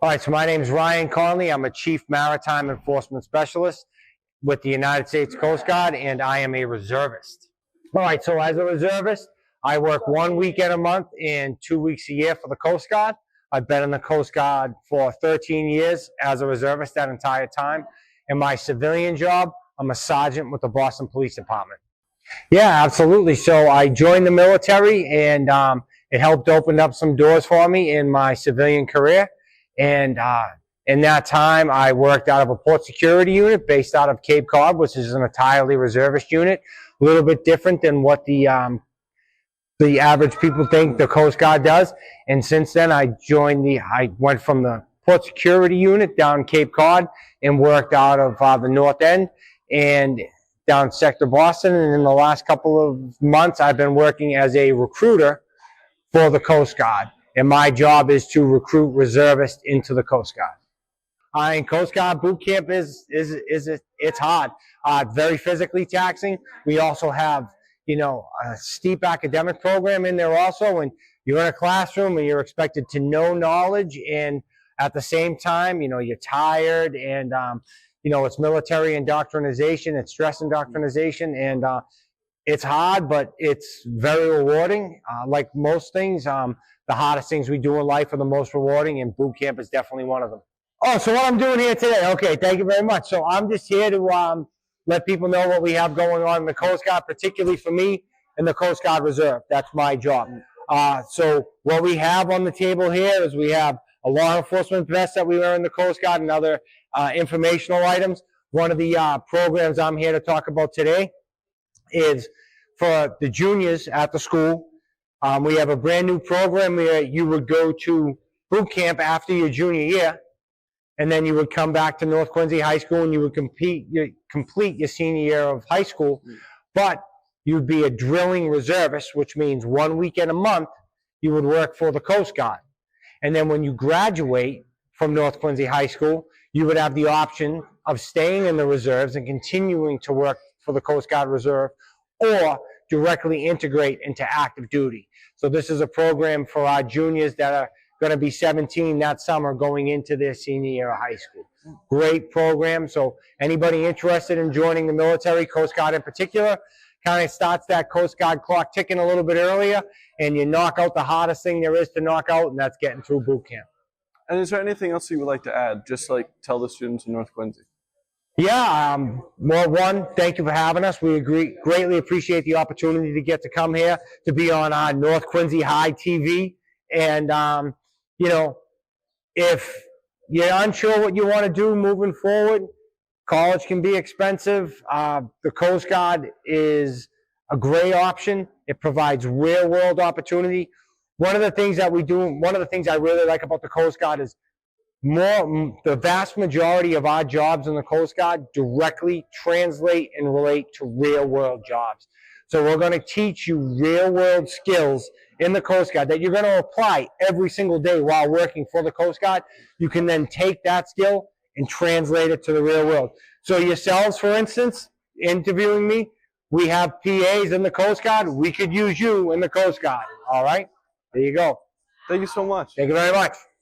All right, so my name is Ryan Conley. I'm a Chief Maritime Enforcement Specialist with the United States Coast Guard, and I am a reservist. All right, so as a reservist, I work 1 weekend a month and 2 weeks a year for the Coast Guard. I've been in the Coast Guard for 13 years as a reservist that entire time. In my civilian job, I'm a sergeant with the Boston Police Department. Yeah, absolutely. So I joined the military, and it helped open up some doors for me in my civilian career. And in that time, I worked out of a port security unit based out of Cape Cod, which is an entirely reservist unit, a little bit different than what the average people think the Coast Guard does. And since then, I went from the port security unit down Cape Cod and worked out of the North End and down Sector Boston. And in the last couple of months, I've been working as a recruiter for the Coast Guard. And my job is to recruit reservists into the Coast Guard. And Coast Guard boot camp it's hard. Very physically taxing. We also have, a steep academic program in there also. And you're in a classroom and you're expected to know knowledge. And at the same time, you're tired, and, it's military indoctrination, it's stress indoctrination. And it's hard, but it's very rewarding. Like most things, the hardest things we do in life are the most rewarding, and boot camp is definitely one of them. Oh, so what I'm doing here today, okay, thank you very much. So I'm just here to let people know what we have going on in the Coast Guard, particularly for me in the Coast Guard Reserve. That's my job. So what we have on the table here is we have a law enforcement vest that we wear in the Coast Guard and other informational items. One of the programs I'm here to talk about today is for the juniors at the school. We have a brand new program where you would go to boot camp after your junior year, and then you would come back to North Quincy High School and you would complete your senior year of high school. But you'd be a drilling reservist, which means 1 weekend a month you would work for the Coast Guard. And then when you graduate from North Quincy High School, you would have the option of staying in the reserves and continuing to work for the Coast Guard Reserve, or directly integrate into active duty. So this is a program for our juniors that are going to be 17 that summer going into their senior year of high school. Great program. So anybody interested in joining the military, Coast Guard in particular, kind of starts that Coast Guard clock ticking a little bit earlier, and you knock out the hardest thing there is to knock out, and that's getting through boot camp. And is there anything else you would like to add, just like tell the students in North Quincy? Yeah, well, one, thank you for having us. We greatly appreciate the opportunity to get to come here, to be on our North Quincy High TV. And, if you're unsure what you want to do moving forward, college can be expensive. The Coast Guard is a great option. It provides real-world opportunity. One of the things that we do, one of the things I really like about the Coast Guard is the vast majority of our jobs in the Coast Guard directly translate and relate to real-world jobs. So we're going to teach you real-world skills in the Coast Guard that you're going to apply every single day while working for the Coast Guard. You can then take that skill and translate it to the real world. So yourselves, for instance, interviewing me, we have PAs in the Coast Guard. We could use you in the Coast Guard. All right? There you go. Thank you so much. Thank you very much.